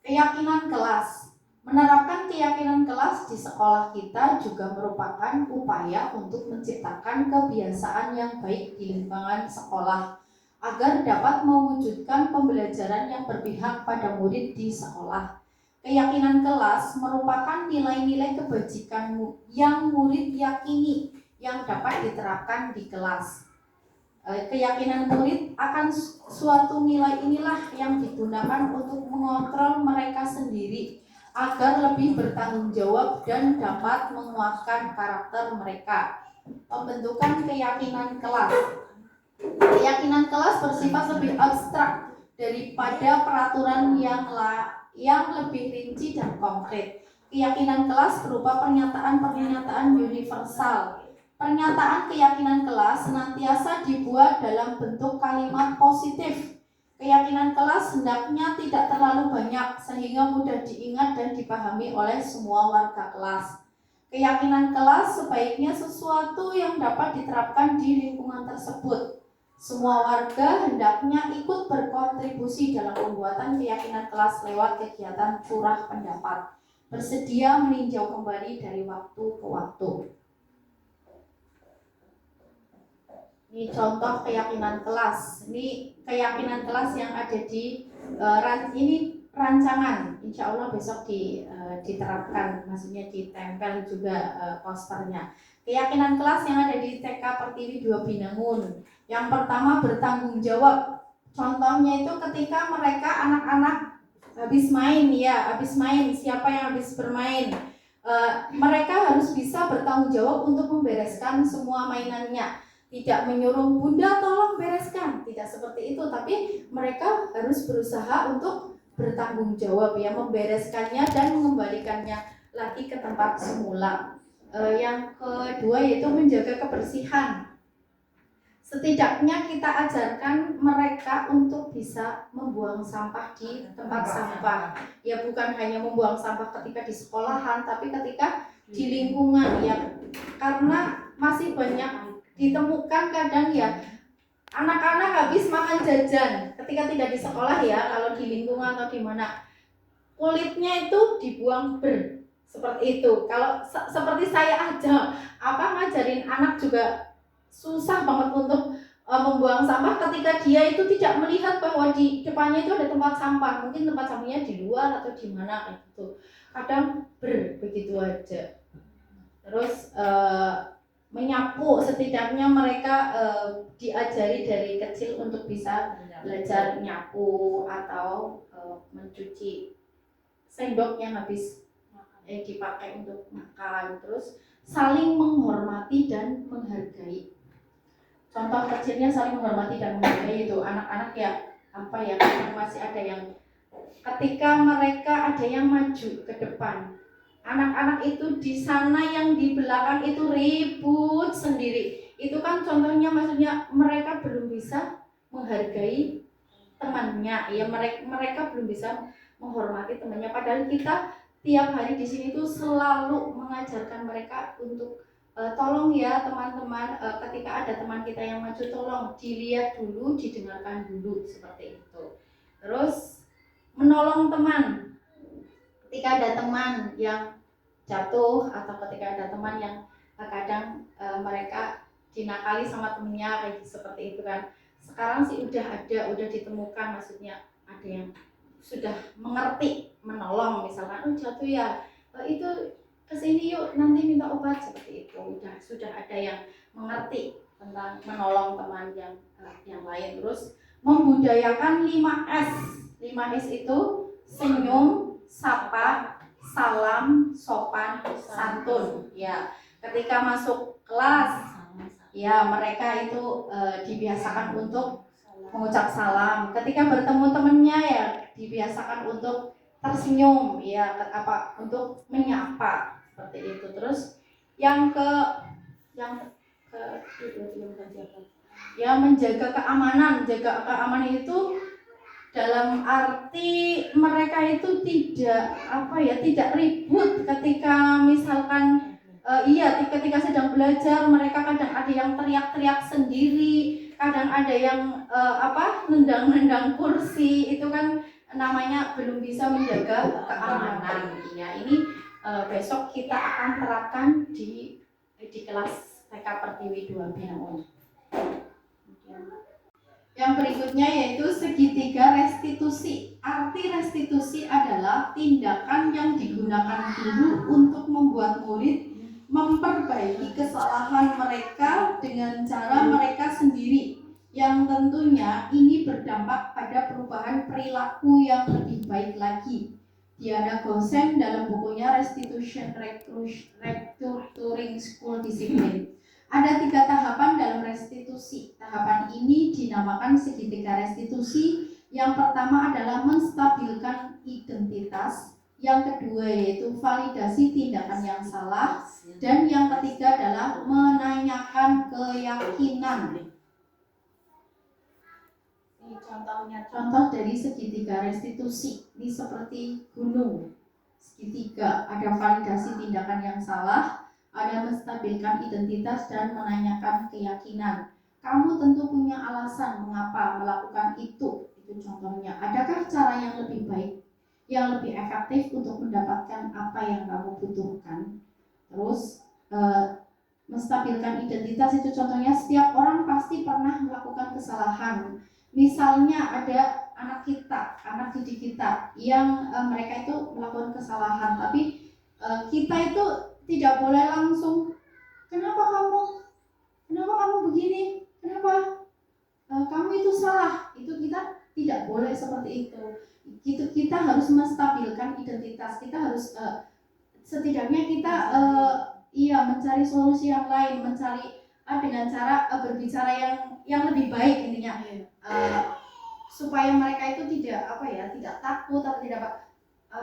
Keyakinan kelas. Menerapkan keyakinan kelas di sekolah kita juga merupakan upaya untuk menciptakan kebiasaan yang baik di lingkungan sekolah agar dapat mewujudkan pembelajaran yang berpihak pada murid di sekolah. Keyakinan kelas merupakan nilai-nilai kebajikan yang murid yakini yang dapat diterapkan di kelas. Keyakinan murid akan suatu nilai inilah yang digunakan untuk mengontrol mereka sendiri agar lebih bertanggung jawab dan dapat menguatkan karakter mereka. Pembentukan keyakinan kelas. Keyakinan kelas bersifat lebih abstrak daripada peraturan yang lebih rinci dan konkret. Keyakinan kelas berupa pernyataan-pernyataan universal. Pernyataan keyakinan kelas senantiasa dibuat dalam bentuk kalimat positif. Keyakinan kelas hendaknya tidak terlalu banyak sehingga mudah diingat dan dipahami oleh semua warga kelas. Keyakinan kelas sebaiknya sesuatu yang dapat diterapkan di lingkungan tersebut. Semua warga hendaknya ikut berkontribusi dalam pembuatan keyakinan kelas lewat kegiatan curah pendapat. Bersedia meninjau kembali dari waktu ke waktu. Ini contoh keyakinan kelas. Ini keyakinan kelas yang ada di ini rancangan, insya Allah besok diterapkan, maksudnya ditempel juga posternya. Keyakinan kelas yang ada di TK Pertiwi 2 Binangun. Yang pertama bertanggung jawab. Contohnya itu ketika mereka anak-anak habis main, siapa yang habis bermain, mereka harus bisa bertanggung jawab untuk membereskan semua mainannya. Tidak menyuruh bunda tolong bereskan, tidak seperti itu, tapi mereka harus berusaha untuk bertanggung jawab ya, membereskannya dan mengembalikannya lagi ke tempat semula. Yang kedua yaitu menjaga kebersihan. Setidaknya kita ajarkan mereka untuk bisa membuang sampah di tempat sampah. Ya bukan hanya membuang sampah ketika di sekolahan, tapi ketika di lingkungan ya. Karena masih banyak ditemukan kadang ya anak-anak habis makan jajan ketika tidak di sekolah ya, kalau di lingkungan atau di mana kulitnya itu dibuang seperti itu. Kalau seperti saya aja ngajarin anak juga susah banget untuk membuang sampah ketika dia itu tidak melihat bahwa di depannya itu ada tempat sampah. Mungkin tempat sampahnya di luar atau di mana kayak gitu. Kadang begitu aja. Terus menyapu, setidaknya mereka diajari dari kecil untuk bisa belajar nyapu atau mencuci sendok yang habis dipakai untuk makan. Terus saling menghormati dan menghargai. Contoh kecilnya saling menghormati dan menghargai itu anak-anak ya masih ada yang ketika mereka ada yang maju ke depan, anak-anak itu di sana yang di belakang itu ribut sendiri. Itu kan contohnya, maksudnya mereka belum bisa menghargai temannya. Ya mereka belum bisa menghormati temannya. Padahal kita tiap hari di sini tuh selalu mengajarkan mereka untuk tolong ya teman-teman, ketika ada teman kita yang maju tolong dilihat dulu, didengarkan dulu, seperti itu. Terus menolong teman. Ketika ada teman yang jatuh atau ketika ada teman yang kadang mereka dinakali sama temennya kayak seperti itu kan. Sekarang sih udah ditemukan, maksudnya ada yang sudah mengerti menolong, misalkan jatuh ya itu kesini yuk nanti minta obat, seperti itu. Sudah ada yang mengerti tentang menolong teman yang lain. Terus membudayakan 5S. 5S itu senyum, sapa, salam, sopan, santun. Ya, ketika masuk kelas, ya mereka itu dibiasakan untuk mengucap salam. Ketika bertemu temannya ya dibiasakan untuk tersenyum, ya untuk menyapa, seperti itu. Terus yang ke ya menjaga keamanan. Jaga keamanan itu dalam arti mereka itu tidak ribut ketika misalkan ketika sedang belajar. Mereka kadang ada yang teriak-teriak sendiri, kadang ada yang nendang-nendang kursi. Itu kan namanya belum bisa menjaga keamanan. Ya, ini besok kita akan terapkan di kelas TK Pertiwi 2 Binangun. Yang berikutnya yaitu segitiga restitusi. Arti restitusi adalah tindakan yang digunakan guru untuk membuat murid memperbaiki kesalahan mereka dengan cara mereka sendiri, yang tentunya ini berdampak pada perubahan perilaku yang lebih baik lagi. Diana Gosen dalam bukunya Restitution Restructuring School Discipline. Ada 3 tahapan dalam restitusi. Tahapan ini dinamakan segitiga restitusi. Yang pertama adalah menstabilkan identitas. Yang kedua yaitu validasi tindakan yang salah. Dan yang ketiga adalah menanyakan keyakinan. Ini contoh dari segitiga restitusi. Ini seperti gunung. Segitiga, ada validasi tindakan yang salah, ada menstabilkan identitas dan menanyakan keyakinan. Kamu tentu punya alasan mengapa melakukan itu contohnya. Adakah cara yang lebih baik, yang lebih efektif untuk mendapatkan apa yang kamu butuhkan? Terus menstabilkan identitas itu contohnya, setiap orang pasti pernah melakukan kesalahan. Misalnya ada anak di didik kita yang mereka itu melakukan kesalahan, tapi kita itu tidak boleh langsung kenapa kamu begini, kenapa kamu itu salah. Itu kita tidak boleh seperti itu. Kita harus menstabilkan identitas, kita harus setidaknya kita mencari solusi yang lain, mencari dengan cara berbicara yang lebih baik intinya, supaya mereka itu tidak takut atau tidak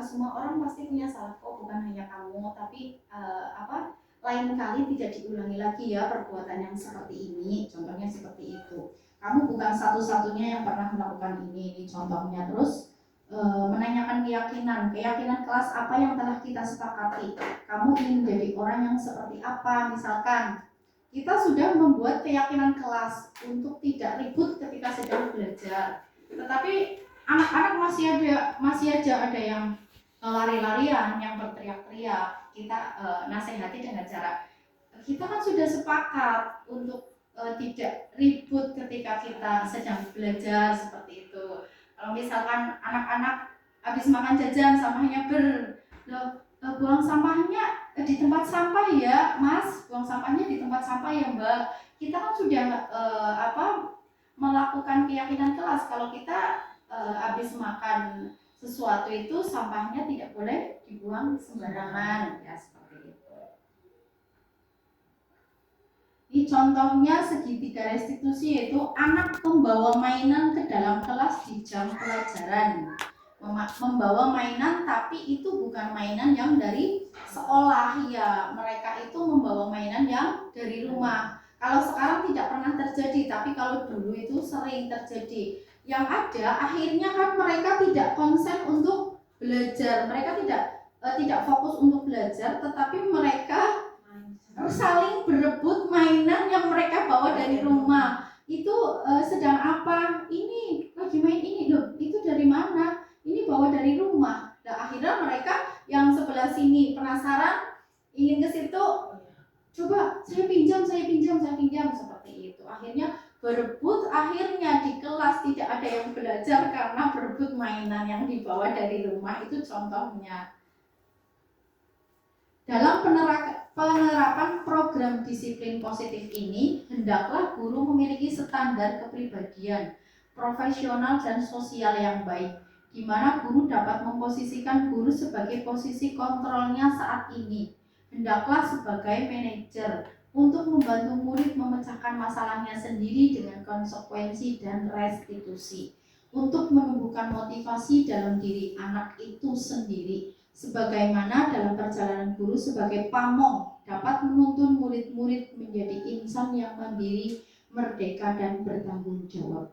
semua orang pasti punya salah kok, bukan hanya kamu, tapi lain kali tidak diulangi lagi ya perbuatan yang seperti ini. Contohnya seperti itu. Kamu bukan satu-satunya yang pernah melakukan ini contohnya. Terus menanyakan keyakinan kelas apa yang telah kita sepakati. Kamu ingin menjadi orang yang seperti apa? Misalkan kita sudah membuat keyakinan kelas untuk tidak ribut ketika sedang belajar, tetapi anak-anak masih aja ada yang lari-larian, yang berteriak-teriak. Kita nasihati dengan cara kita kan sudah sepakat untuk tidak ribut ketika kita sedang belajar seperti itu. Kalau misalkan anak-anak habis makan jajan sampahnya buang sampahnya di tempat sampah ya Mas, buang sampahnya di tempat sampah ya Mbak. Kita kan sudah melakukan keyakinan kelas kalau kita habis makan sesuatu itu sampahnya tidak boleh dibuang sembarangan ya, seperti itu. Ini contohnya segitiga restitusi, yaitu anak membawa mainan ke dalam kelas di jam pelajaran. Membawa mainan tapi itu bukan mainan yang dari sekolah ya, mereka itu membawa mainan yang dari rumah. Kalau sekarang tidak pernah terjadi, tapi kalau dulu itu sering terjadi. Yang ada akhirnya kan mereka tidak konsen untuk belajar, mereka tidak fokus untuk belajar, tetapi mereka saling berebut mainan yang mereka bawa dari rumah. Itu sedang apa? Ini lagi main ini loh. Itu dari mana? Ini bawa dari rumah. Nah, akhirnya mereka yang sebelah sini penasaran, ingin ke situ. Coba saya pinjam seperti itu. Akhirnya berebut, akhirnya di kelas tidak ada yang belajar karena berebut mainan yang dibawa dari rumah. Itu contohnya. Dalam penerapan program disiplin positif ini, hendaklah guru memiliki standar kepribadian, profesional dan sosial yang baik, di mana guru dapat memposisikan guru sebagai posisi kontrolnya saat ini. Hendaklah sebagai manajer untuk membantu murid memecahkan masalahnya sendiri dengan konsekuensi dan restitusi, untuk menumbuhkan motivasi dalam diri anak itu sendiri, sebagaimana dalam perjalanan guru sebagai pamong dapat menuntun murid-murid menjadi insan yang mandiri, merdeka, dan bertanggung jawab.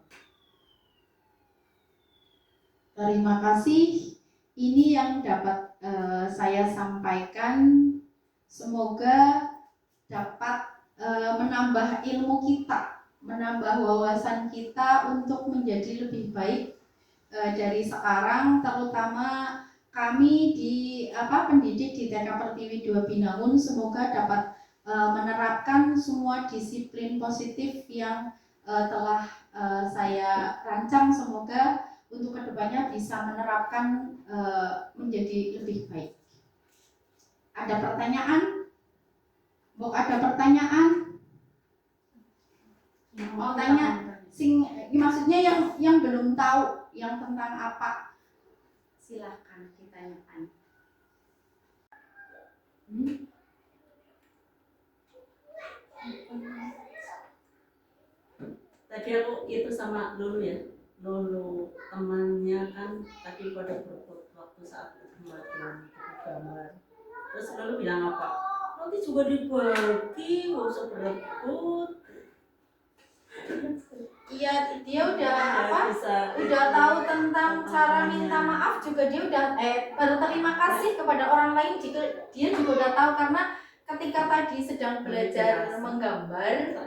Terima kasih. Ini yang dapat saya sampaikan. Semoga dapat menambah ilmu kita, menambah wawasan kita untuk menjadi lebih baik dari sekarang, terutama kami pendidik di TK Pertiwi 2 Binangun. Semoga dapat menerapkan semua disiplin positif yang telah saya rancang. Semoga untuk kedepannya bisa menerapkan menjadi lebih baik. Ada pertanyaan? Ada pertanyaan? Mau tanya? Maksudnya yang belum tahu, yang tentang apa? Silahkan ditanyakan. Tadi aku itu sama Lulu ya, Lulu temannya kan tadi pada berebut waktu saat gambar. Terus Lulu bilang apa? Nanti juga dibagi, nggak usah berebut. Iya, dia udah udah tahu tentang cara minta maaf juga. Dia udah berterima kasih kepada orang lain jika dia juga udah tahu, karena ketika tadi sedang belajar menggambar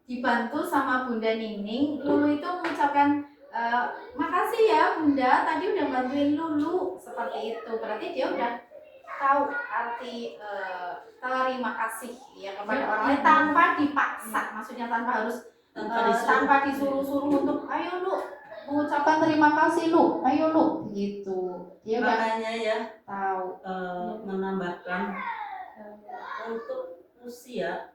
dibantu sama Bunda Nining, Lulu itu mengucapkan makasih ya Bunda, tadi udah bantuin Lulu, seperti itu. Berarti dia udah tahu arti terima kasih ya kepada orang lain tanpa dipaksa, maksudnya tanpa harus tanpa disuruh-suruh untuk ayo lu mengucapkan terima kasih lu, ayo lu, gitu. Dia udah Makanya ya tahu. menambahkan untuk usia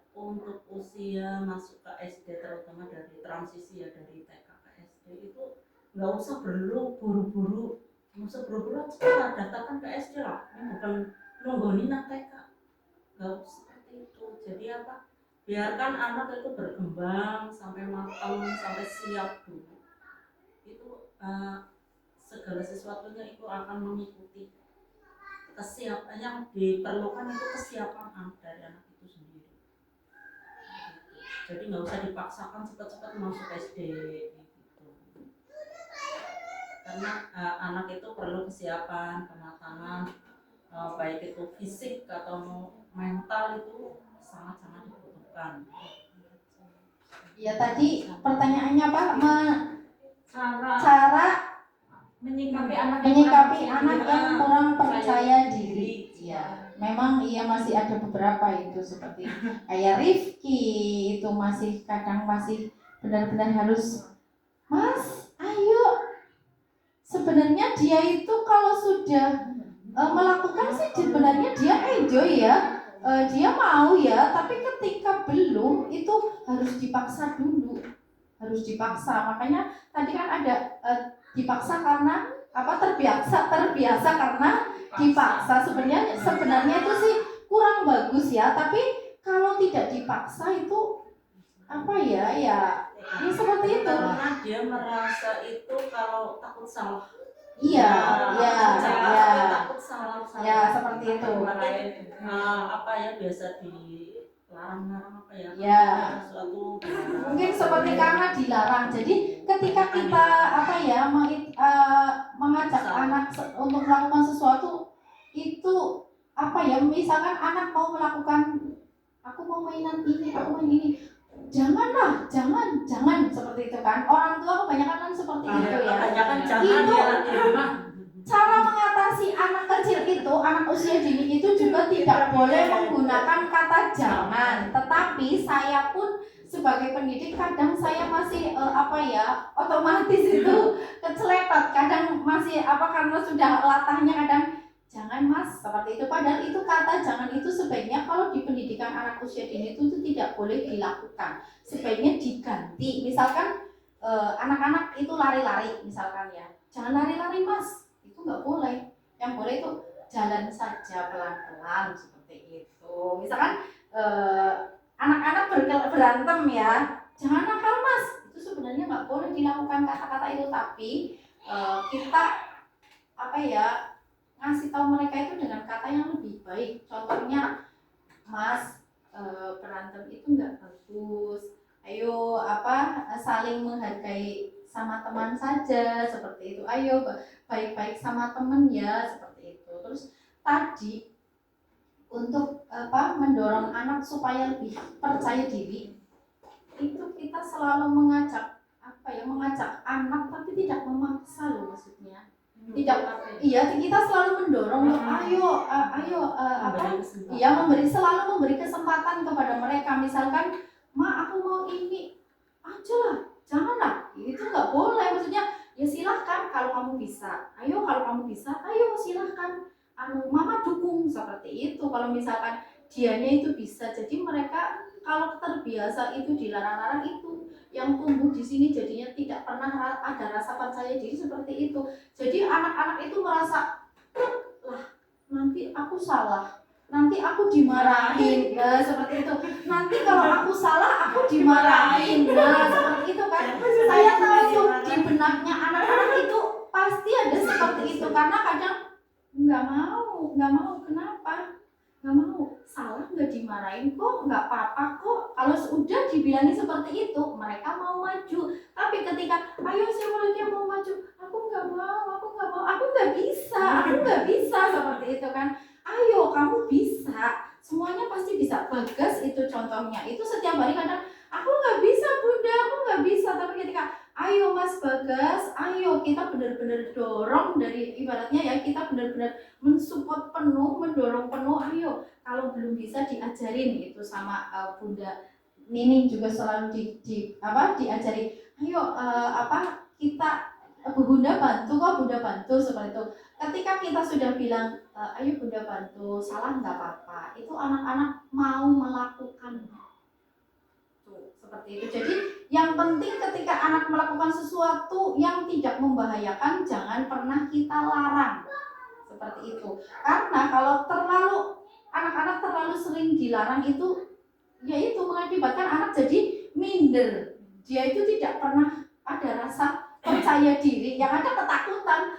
masuk ke SD, terutama dari transisi ya dari TK ke SD itu nggak usah buru-buru cepat daftarkan ke SD lah, ini bukan nungguin nak TK, nggak usah seperti itu. Jadi apa, biarkan anak itu berkembang sampai matang, sampai siap dulu, itu segala sesuatunya itu akan mengikuti kesiapan yang diperlukan, itu kesiapan dari anak itu sendiri. Jadi nggak usah dipaksakan cepat-cepat masuk SD gitu. Karena anak itu perlu kesiapan, kematangan, baik itu fisik atau mental, itu sangat-sangat dibutuhkan. Ya tadi pertanyaannya apa? Cara Menyikapi menyikapi anak yang kurang percaya diri. Ya, memang iya masih ada beberapa itu seperti kayak Rifki itu masih kadang masih benar-benar harus, Mas, ayo. Sebenarnya dia itu kalau sudah melakukan sih sebenarnya dia enjoy ya, dia mau ya, tapi ketika belum itu harus dipaksa dulu, harus dipaksa. Makanya tadi kan ada dipaksa karena apa, terbiasa karena dipaksa. Sebenarnya itu sih kurang bagus ya, tapi kalau tidak dipaksa itu apa ya seperti itu. Karena dia merasa itu kalau takut salah. Iya, Takut salah. Ya, seperti itu. Apa ya, biasa dilarang apa ya? Ya. Sesuatu. Mungkin seperti karena dilarang. Jadi ketika kita apa ya mengajak anak untuk melakukan sesuatu itu apa ya, misalkan anak mau melakukan, aku mau mainan ini, aku main ini, janganlah, jangan seperti itu kan. Orang tua kebanyakan kan seperti itu ya. Kebanyakan jangan Itu ya. cara mengatasi anak kecil itu, anak usia dini itu juga tidak boleh menggunakan kata jangan. Tetapi saya pun sebagai pendidik kadang saya masih otomatis itu keceletot. Kadang masih karena sudah latahnya kadang jangan mas, seperti itu. Padahal itu kata jangan itu sebaiknya kalau di pendidikan anak usia dini itu tidak boleh dilakukan. Sebaiknya diganti. Misalkan anak-anak itu lari-lari misalkan ya, jangan lari-lari mas, itu nggak boleh. Yang boleh itu jalan saja pelan-pelan seperti itu. Misalkan anak-anak berantem ya, jangan nakal mas, itu sebenarnya nggak boleh dilakukan kata-kata itu. Tapi kita ngasih tahu mereka itu dengan kata yang lebih baik. Contohnya, mas, berantem itu nggak bagus, ayo saling menghargai sama teman saja, seperti itu. Ayo baik-baik sama teman ya, seperti itu. Terus tadi untuk mendorong anak supaya lebih percaya diri, itu kita selalu mengajak anak tapi tidak memaksa loh, maksudnya tidak, iya kita selalu mendorong loh, selalu memberi kesempatan kepada mereka. Misalkan, ma aku mau ini aja lah, janganlah, itu nggak boleh. Maksudnya ya silahkan kalau kamu bisa, ayo silahkan, mama dukung, seperti itu. Kalau misalkan dianya itu bisa, jadi mereka kalau terbiasa itu dilarang-larang, itu yang tumbuh di sini jadinya tidak pernah ada rasa percaya diri seperti itu. Jadi anak-anak itu merasa, lah nanti aku salah, nanti aku dimarahin, seperti itu. Nanti kalau aku salah aku dimarahin, seperti itu kan. Saya tahu di benaknya anak-anak itu pasti ada seperti itu, karena kadang nggak mau, kenapa? Nggak mau, salah nggak dimarahin kok, nggak apa-apa kok. Kalau sudah dibilangin seperti itu, mereka mau maju. Tapi ketika, ayo siapa lagi yang mau maju? Aku nggak mau, aku nggak bisa, seperti itu kan. Ayo kamu bisa, semuanya pasti bisa. Bagas itu contohnya, itu setiap hari kadang, aku nggak bisa bunda, aku nggak bisa. Tapi ketika, ayo mas Bagas, ayo kita benar-benar dorong, dari ibaratnya ya kita benar-benar mensupport penuh, mendorong penuh. Ayo, kalau belum bisa diajarin itu sama bunda Nining juga selalu diajari. Ayo kita Bunda bantu kok, Bunda bantu, seperti itu. Ketika kita sudah bilang ayo Bunda bantu, salah nggak apa-apa, itu anak-anak mau melakukan tuh, seperti itu. Jadi yang penting ketika anak melakukan sesuatu yang tidak membahayakan, jangan pernah kita larang, seperti itu. Karena kalau anak-anak terlalu sering dilarang itu, yaitu mengakibatkan anak jadi minder. Dia itu tidak pernah ada rasa percaya diri, yang ada ketakutan,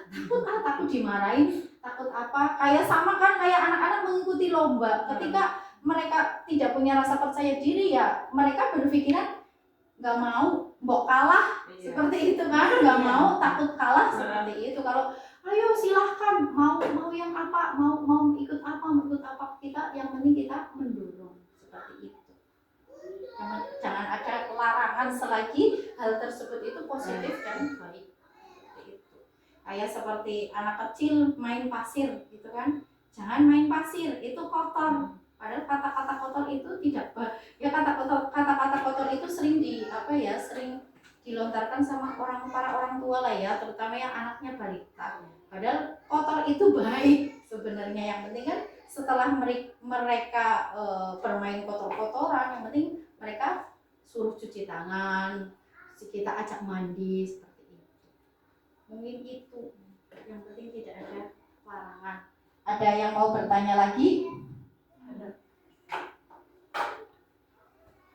takut dimarahin, takut apa, kayak sama kan kayak anak-anak mengikuti lomba. Ketika mereka tidak punya rasa percaya diri, ya mereka berpikiran nggak mau, mbok kalah, seperti itu kan, nggak mau, takut kalah, seperti itu. Kalau ayo silahkan, mau yang apa, mau ikut apa, kita yang penting kita mendorong, seperti itu. Jangan ada larangan selagi hal tersebut itu positif dan baik. Itu. Kayak seperti anak kecil main pasir gitu kan. Jangan main pasir, itu kotor. Padahal kata-kata kotor itu tidak ya kata-kata kotor itu sering sering dilontarkan sama para orang tua lah ya, terutama yang anaknya balita. Padahal kotor itu baik sebenarnya. Yang penting kan setelah mereka bermain kotor-kotoran, yang penting mereka suruh cuci tangan, kita ajak mandi, seperti itu. Mungkin itu yang penting, tidak ada larangan. Ada yang mau bertanya lagi?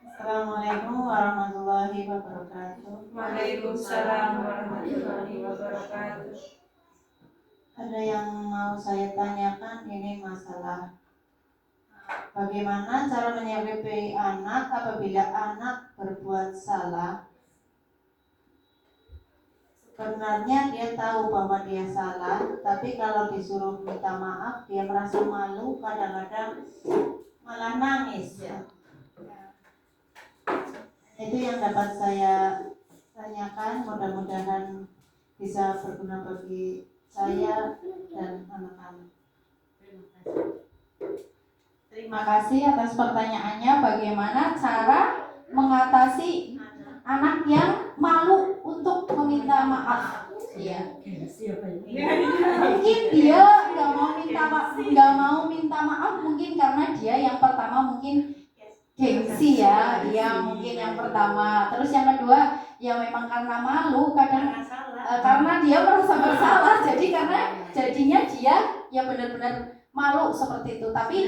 Assalamualaikum warahmatullahi wabarakatuh. Waalaikumsalam warahmatullahi wabarakatuh. Ada yang mau saya tanyakan, ini masalah bagaimana cara menyikapi anak apabila anak berbuat salah. Sebenarnya dia tahu bahwa dia salah, tapi kalau disuruh minta maaf dia merasa malu, kadang-kadang malah nangis. Itu yang dapat saya tanyakan, mudah-mudahan bisa berguna bagi saya dan anak-anak. Terima kasih atas pertanyaannya. Bagaimana cara mengatasi anak yang malu untuk meminta maaf? Iya. Mungkin dia nggak mau minta maaf, mungkin karena dia yang pertama mungkin gengsi ya, mungkin yang pertama. Terus yang kedua, ya memang karena malu, kadang karena dia merasa bersalah, jadi karena jadinya dia ya benar-benar malu seperti itu. Tapi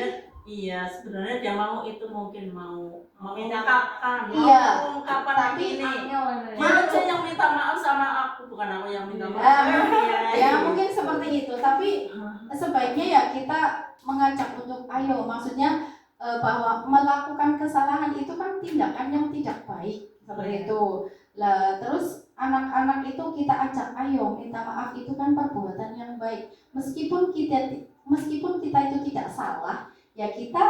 iya, sebenarnya dia mau itu mungkin mau mengungkapkan, mengungkapkan tapi ini. Dia aja yang minta maaf sama aku, bukan aku yang minta maaf sama dia. Ya mungkin seperti itu. Tapi sebaiknya ya kita mengajak untuk ayo, maksudnya bahwa melakukan kesalahan itu kan tindakan yang tidak baik, seperti itu. Lah terus anak-anak itu kita ajak ayo minta maaf, itu kan perbuatan yang baik. Meskipun kita itu tidak salah, ya kita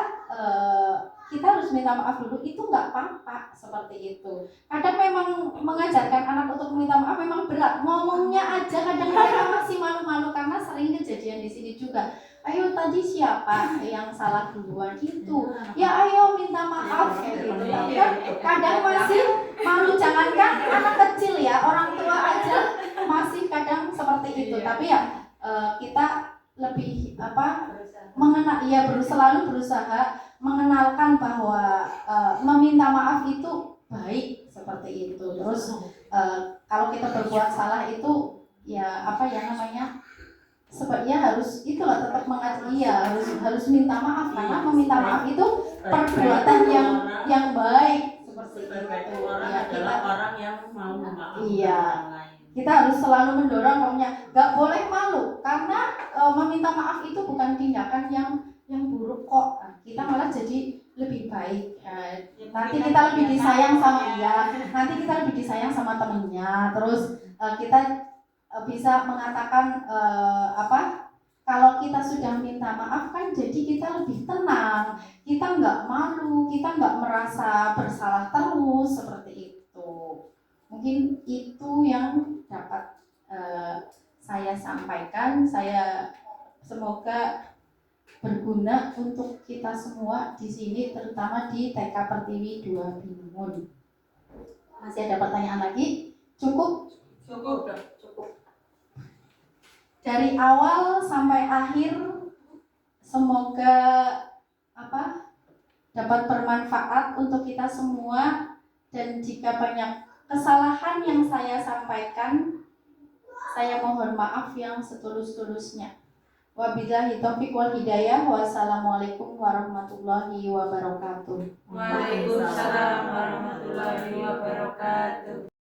harus minta maaf dulu, itu nggak apa-apa, seperti itu. Kadang memang mengajarkan anak untuk minta maaf memang berat, ngomongnya aja kadang mereka masih malu-malu, karena sering kejadian di sini juga. Ayo tadi siapa yang salah duluan itu? Ya ayo minta maaf kayak gitu. Tapi kan kadang masih malu, jangankan anak kecil ya, orang tua aja masih kadang seperti itu. Tapi ya kita lebih selalu berusaha mengenalkan bahwa meminta maaf itu baik, seperti itu. Terus kalau kita berbuat salah itu ya sebenarnya harus itulah tetap harus minta maaf, karena meminta maaf itu perbuatan yang baik, seperti itu. Orang adalah orang yang mau memaafkan orang lain. Kita harus selalu mendorong, pokoknya nggak boleh malu, karena meminta maaf itu bukan tindakan yang buruk kok. Kita malah jadi lebih baik. Nanti kita lebih disayang sama temennya. Terus kita bisa mengatakan kalau kita sudah minta maaf kan, jadi kita lebih tenang, kita nggak malu, kita nggak merasa bersalah terus, seperti itu. Mungkin itu yang dapat saya sampaikan. Saya semoga berguna untuk kita semua di sini, terutama di TK Pertiwi 2 Binungun. Masih ada pertanyaan lagi? Cukup. dari awal sampai akhir semoga dapat bermanfaat untuk kita semua, dan jika banyak kesalahan yang saya sampaikan, saya mohon maaf yang setulus-tulusnya. Wabillahi taufiq wal hidayah. Wassalamualaikum warahmatullahi wabarakatuh. Waalaikumsalam warahmatullahi wabarakatuh.